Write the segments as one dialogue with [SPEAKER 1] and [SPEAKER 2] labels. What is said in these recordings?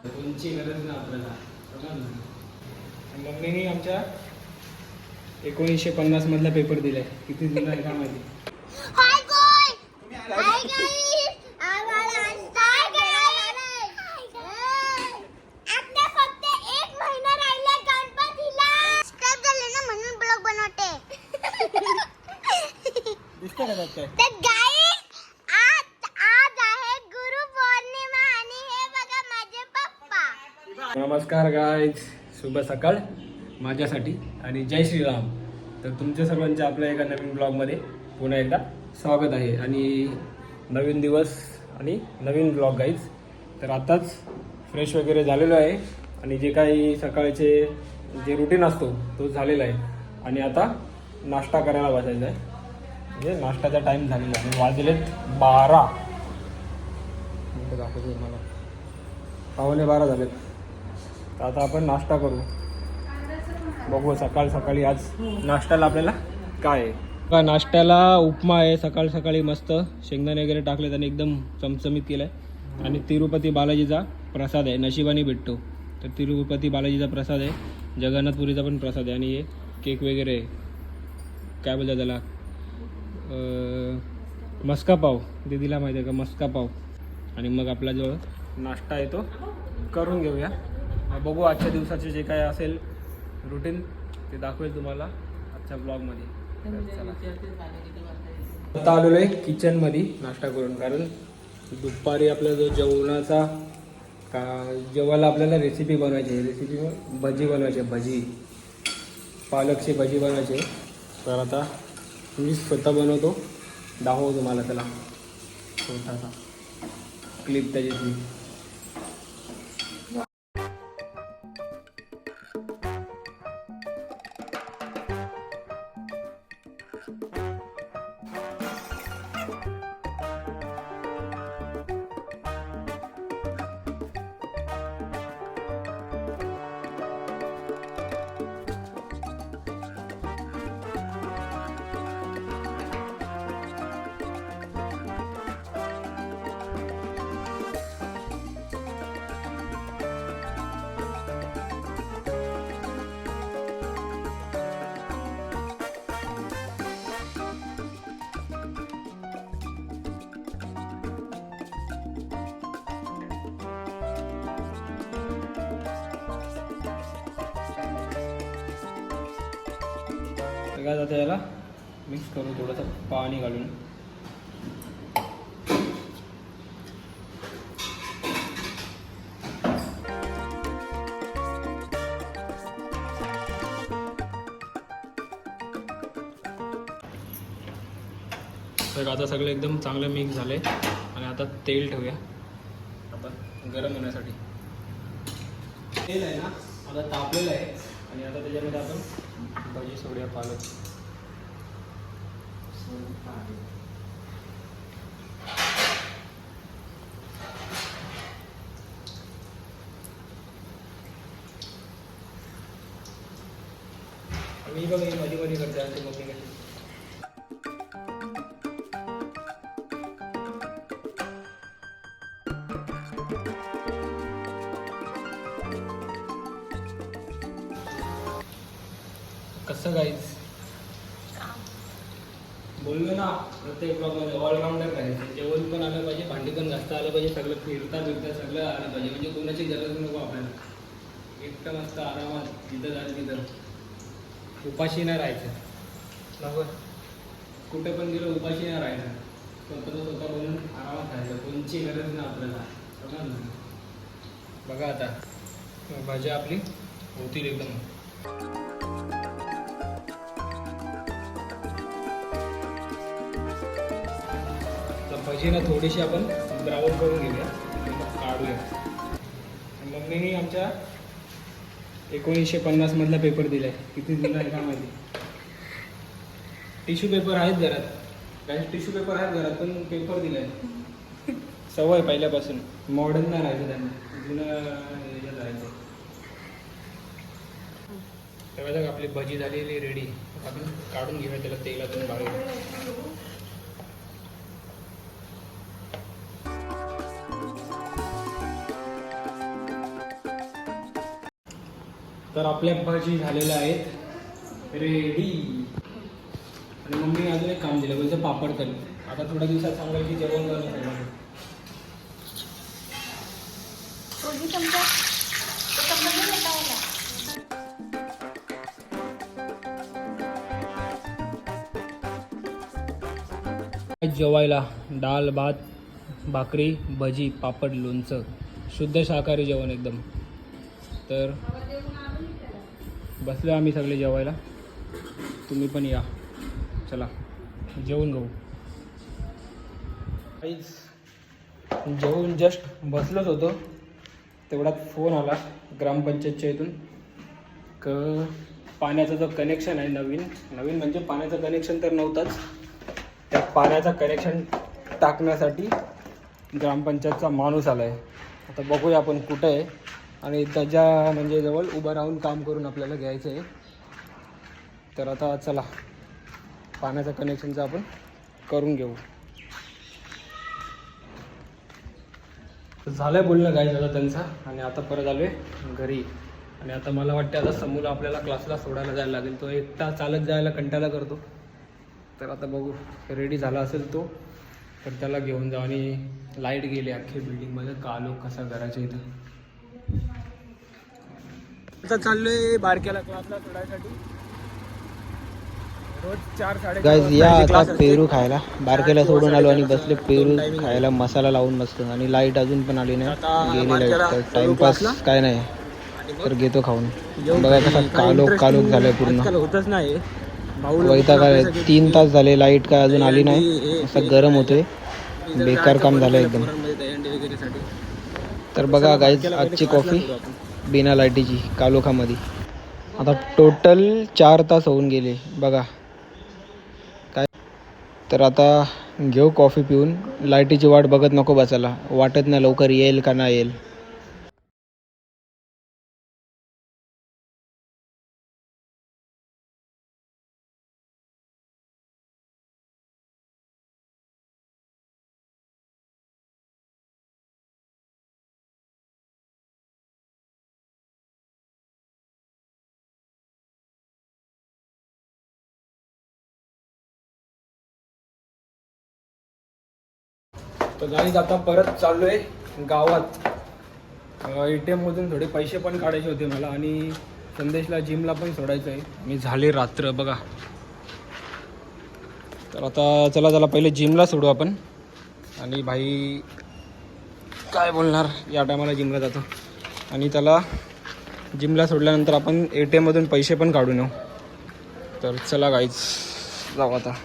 [SPEAKER 1] कोणची गरज ना आपल्याला. मम्मीने आमच्या 1950 मधला पेपर दिलाय. किती जुना आहे का माहिती. दिसतं का त्यात काय? नमस्कार गाईज, शुभ सकाळ माझ्यासाठी आणि जय श्रीराम. तर तुमच्या सर्वांच्या आपल्या एका नवीन ब्लॉगमध्ये पुन्हा एकदा स्वागत आहे. आणि नवीन दिवस आणि नवीन ब्लॉग गाईज. तर आताच फ्रेश वगैरे झालेलो आहे आणि जे काही सकाळचे जे रुटीन असतो तो झालेला आहे. आणि आता नाश्ता करायला बसायचा आहे. म्हणजे नाश्त्याचा टाईम झालेला आहे. वाजलेत 12. दाखवतो मला 12:15 झालेत. तर आता आपण नाश्ता करू. बघू सकाळ सकाळी आज नाश्त्याला आपल्याला काय आहे. नाश्त्याला उपमा आहे. सकाळ सकाळी मस्त शेंगदाणे वगैरे टाकलेत आणि एकदम चमचमीत केलं आहे. आणि तिरुपती बालाजीचा प्रसाद आहे. नशिबाने भेटतो. तर तिरुपती बालाजीचा प्रसाद आहे. जगन्नाथपुरीचा पण प्रसाद आहे. आणि हे केक वगैरे आहे. काय बोलतात त्याला, मस्का पाव. दीदीला माहिती आहे का मस्का पाव. आणि मग आपला जो नाश्ता आहे तो करून घेऊया. बघू आजच्या दिवसाचे जे काय असेल रुटीन ते दाखवेल तुम्हाला आजच्या ब्लॉगमध्ये. आता आलेलो आहे किचनमध्ये नाश्ता करून. कारण दुपारी आपला जो जेवणाचा जेवायला आपल्याला रेसिपी बनवायची आहे. रेसिपी भजी बनवायची आहे. भजी पालकची भजी बनवायची आहे. तर आता मी स्वतः बनवतो. दाखवतो तुम्हाला त्याला छोटासा क्लिप त्याची. काय जातं याला मिक्स करून थोडंसं पाणी घालून. तर आता सगळं एकदम चांगलं मिक्स झालं आहे. आणि आता तेल ठेवूया आपण गरम होण्यासाठी. तेल आहे ना आता तापलेलं आहे. आणि आता त्याच्यामध्ये आपण भजी सोडूया. पालक मी बघ मध्ये मध्ये करते. आणि मम्मी कशी कसं गाईच बोललो ना प्रत्येक ब्लॉगमध्ये ऑलराऊंडर राहायचं. जेवण पण आलं पाहिजे, भांडी पण घासता आलं पाहिजे, सगळं फिरता सगळं आलं पाहिजे. म्हणजे कोणाची गरज नको आपल्याला. एकटं मस्त आरामात जिथं झालं तिथं उपाशी नाही राहायचं. नको कुठे पण गेलो उपाशी नाही राहायचं. स्वतः बनवून आरामात राहायचं. कोणची गरज नाही आपल्याला. समजा ना. बघा आता भाज्या आपली होतील एकदम. भजी ना थोडीशी आपण ब्राऊन करून घेऊया आणि मग काढूया. मम्मीने आमच्या 1950 मधला पेपर दिलाय. किती जुना आहे का माहिती. टिश्यू पेपर आहेत घरात. काही टिश्यू पेपर आहेत घरात पण पेपर दिलाय. सवय पहिल्यापासून मॉडर्न नाही राहायचं त्यांना. जुनं ह्याच्यात राहायचं. तेव्हा आपली भजी झालेली रेडी. आपण काढून घेऊया त्याला तेलातून बाहेर. तर आपल्या भाजी झालेल्या आहेत रेडी. आणि मम्मीने अजून एक काम दिलं म्हणजे पापड करी. आता थोड्या दिवसात सांगाल की जेवण करायला. जेवायला डाळ भात भाकरी भजी पापड लोणचं शुद्ध शाकाहारी जेवण एकदम. तर बसलो आम्ही सगळे जेवायला, तुम्ही पण या. चला जेवून घेऊ. जेवून जस्ट बसलोच होतो तेवढ्यात फोन आला ग्रामपंचायतच्या इथून क पाण्याचा जो कनेक्शन आहे नवीन म्हणजे पाण्याचं कनेक्शन तर नव्हतंच, त्या पाण्याचं कनेक्शन टाकण्यासाठी ग्रामपंचायतचा माणूस आला आहे. आता बघूया आपण कुठं आहे आणि त्याच्या म्हणजे जवळ उभं राहून काम करून आपल्याला घ्यायचं आहे. तर आता चला पाण्याचं कनेक्शनचं आपण करून घेऊ. झालं बोलणं काय झालं त्यांचा आणि आता परत आलो आहे घरी. आणि आता मला वाटतं आता समूला आपल्याला क्लासला सोडायला जायला लागेल. तो एकटा चालत जायला कंटाळा करतो. तर आता बघू रेडी झाला असेल तो तर त्याला घेऊन जाऊ. आणि लाईट गेली अख्खी बिल्डिंगमध्ये, कालो कसा करायचं इथं. आता चाललोय बारक्याला क्लासला सोडायसाठी. रोज 4-4:30
[SPEAKER 2] गाइस या आता पेरू खायला बारकेला सोडून आलो आणि बसले पेरू खायला मसाला लावून मस्त. आणि लाईट अजून पण आली नाही, गेली लाईट. तर टाइमपास काय नाही तर घेतो खाऊन. बघा कसा कालोख झालाय पूर्ण,
[SPEAKER 1] होतच नाही.
[SPEAKER 2] वैताग आलाय. 3 तास झाले लाईट काय अजून आली नाही, असं गरम होतोय, बेकार काम झालं एकदम. तर बघा गाइस आजची कॉफी बिना लाईटीची कालोखामध्ये. आता टोटल 4 तास होऊन गेले बघा काय. तर आता घेऊ कॉफी पिऊन. लाईटीची वाट बघत नको बसायला, वाटत नाही लवकर येईल का नाही येईल.
[SPEAKER 1] तर गाईज आता परत चाललो आहे गावात. ATM मधून थोडे पैसे पण काढायचे होते मला आणि संदेशला जिमला पण सोडायचं आहे. मी झाले रात्र बघा. तर आता चला पहिले जिमला सोडू आपण. आणि भाई काय बोलणार, या टायमाला जिमला जातो. आणि त्याला जिमला सोडल्यानंतर आपण ATM मधून पैसे पण काढून येऊ. तर चला गाईज जाऊ आता.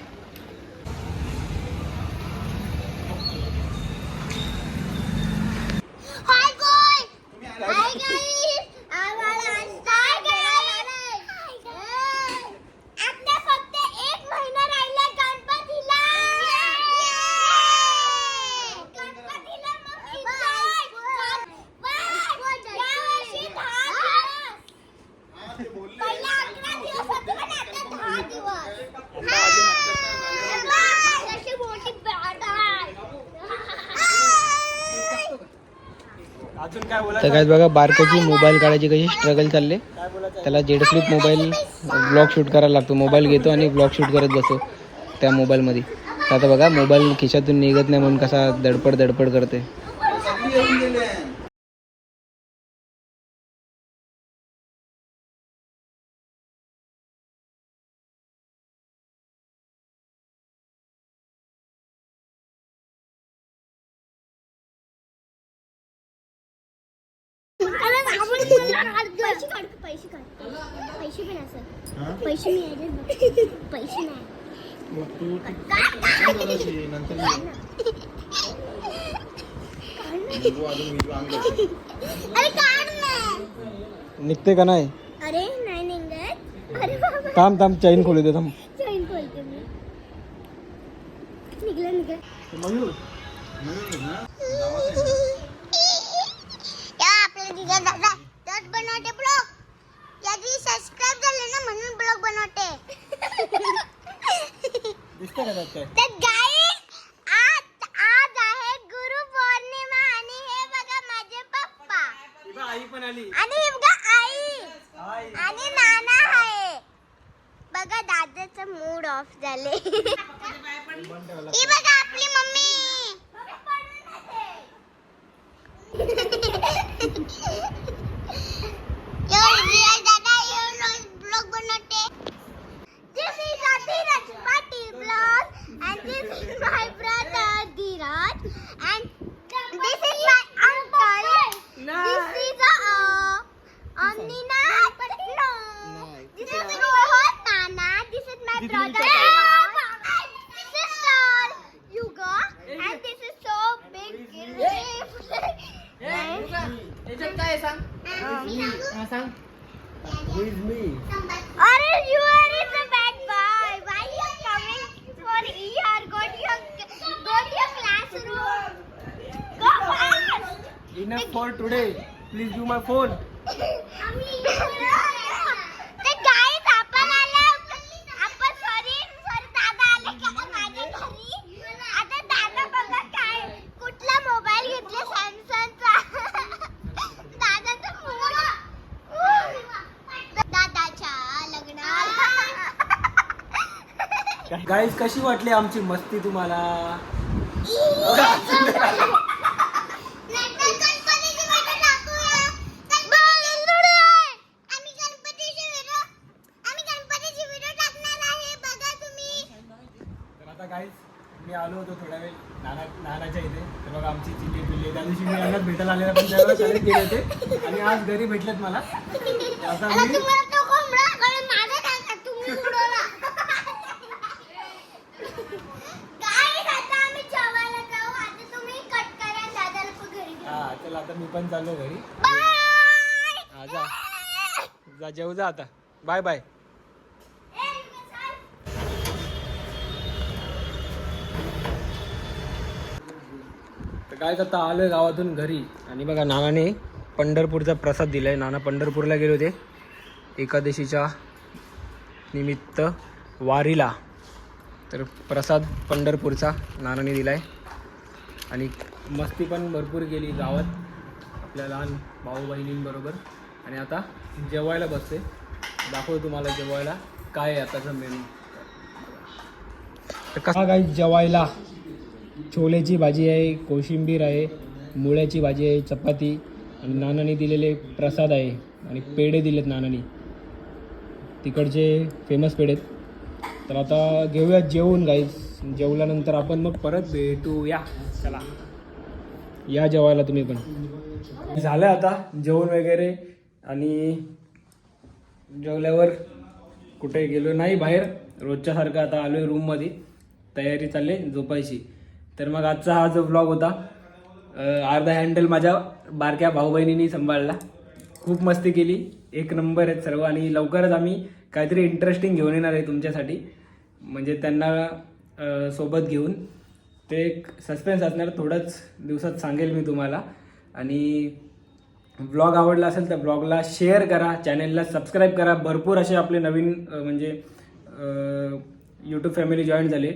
[SPEAKER 2] तर काय बघा बारकाची मोबाईल काढायची कशी स्ट्रगल चालले. त्याला Z flip mobile blog shoot करायला लागतो. मोबाईल घेतो आणि ब्लॉग शूट करत बसतो त्या मोबाईलमध्ये. तर आता बघा मोबाईल खिशातून निघत नाही म्हणून कसा धडपड करते.
[SPEAKER 1] निघते का नाही?
[SPEAKER 3] अरे नाही निघत. अरे बाबा
[SPEAKER 1] थांब चैन खोलू दे. थांब
[SPEAKER 3] चैन खोलते मी. निघलं या आपल्या दिदा दादा तर बनवते ब्लॉग. यादी सबस्क्राइब झाले ना म्हणून ब्लॉग बनवते.
[SPEAKER 1] दिसते का त्यात काय?
[SPEAKER 3] तर गाईस आज आहे गुरु पौर्णिमा आणि हे बघा माझे पप्पा
[SPEAKER 1] आई पण आली.
[SPEAKER 3] आणि हे बघा आई. आणि नाना आहे बघा. दादाचं मूड ऑफ झाले. ही बघा आपली मम्मी. दादा ब्लॉग बनवते. This is Dhiraj Patil vlog and this is my brother Dhiraj and this is my uncle. This is Nina. No. This is Rohan Nana. This is my brother. Sister Yuga and this is so big gift.
[SPEAKER 1] याच्यात काय सांग
[SPEAKER 2] Who is me?
[SPEAKER 3] Are you are the bad boy? Why you are coming for here? Go to your classroom. Go fast.
[SPEAKER 2] Enough for today. Please do my phone.
[SPEAKER 3] ते guys आपण आले. आपण sorry दादा आले का माझ्या घरी. आता दादा बघा काय कुठला मोबाईल घेतला सॅमसंगचा. दादाचा फोन. दादाच्या लग्नाला.
[SPEAKER 2] गाईज कशी वाटली आमची मस्ती तुम्हाला? तर आता गाईज मी आलो होतो थोडा वेळ नानाच्या इथे. तर बघा आमची चिल्ली पिल्ली त्या दिवशी मी यांनाच भेटायला आलेला पण त्यावेळेला शाळेत गेले होते आणि आज घरी भेटलेत मला. तर आता मी चला आता मी पण चाललो घरी. जा जेव जा आता. Bye bye. तर काय आता आलोय गावातून घरी आणि बघा नानाने पंढरपूरचा प्रसाद दिलाय. नाना पंढरपूरला गेले होते एकादशीच्या निमित्त वारीला. तर प्रसाद पंढरपूरचा नानाने दिलाय आणि मस्ती पण भरपूर केली गावात आपल्या लहान भाऊ बहिणींबरोबर. आणि आता जेवायला बसते. दाखवतो तुम्हाला जेवायला काय आहे आताचा मेनू. तर कसा काय जेवायला छोलेची भाजी आहे, कोशिंबीर आहे, मुळ्याची भाजी आहे, चपाती आणि नानाने दिलेले प्रसाद आहे आणि पेढे दिलेत नानाने. तिकडचे फेमस पेढे. तर आता घेऊया जेवून गाईज. जेवल्यानंतर आपण मग परत भेटूया. चला या जेवायला तुम्ही पण. झालं आता जेवण वगैरे आणि जेवल्यावर कुठे गेलो नाही बाहेर. रोजच्यासारखं आता आलो आहे रूममध्ये. तयारी चालली झोपायची. तर मग आजचा हा जो व्लॉग होता अर्धा हँडल माझ्या बारक्या भाऊ बहिणींनी सांभाळला. खूप मस्ती केली. एक नंबर आहेत सर्व. आणि लवकरच आम्ही काहीतरी इंटरेस्टिंग घेऊन येणार आहे तुमच्यासाठी. म्हणजे त्यांना सोबत घेऊन. ते एक सस्पेन्स असणार. थोडंच दिवसात सांगेल मी तुम्हाला. आणि व्लॉग आवडला असेल तर व्लॉगला शेअर करा, चॅनेलला सबस्क्राईब करा. भरपूर असे आपले नवीन म्हणजे यूट्यूब फॅमिली जॉईन झाले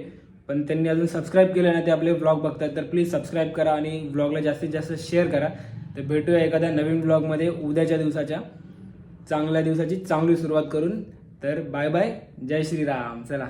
[SPEAKER 2] पण त्यांनी अजून सबस्क्राईब केलं नाही ते आपले व्लॉग बघतात. तर प्लीज सबस्क्राईब करा आणि व्लॉगला जास्तीत जास्त शेअर करा. तर भेटूया एखाद्या नवीन व्लॉगमध्ये उद्याच्या दिवसाच्या चांगल्या दिवसाची चांगली सुरुवात करून. तर बाय बाय. जय श्रीराम. चला.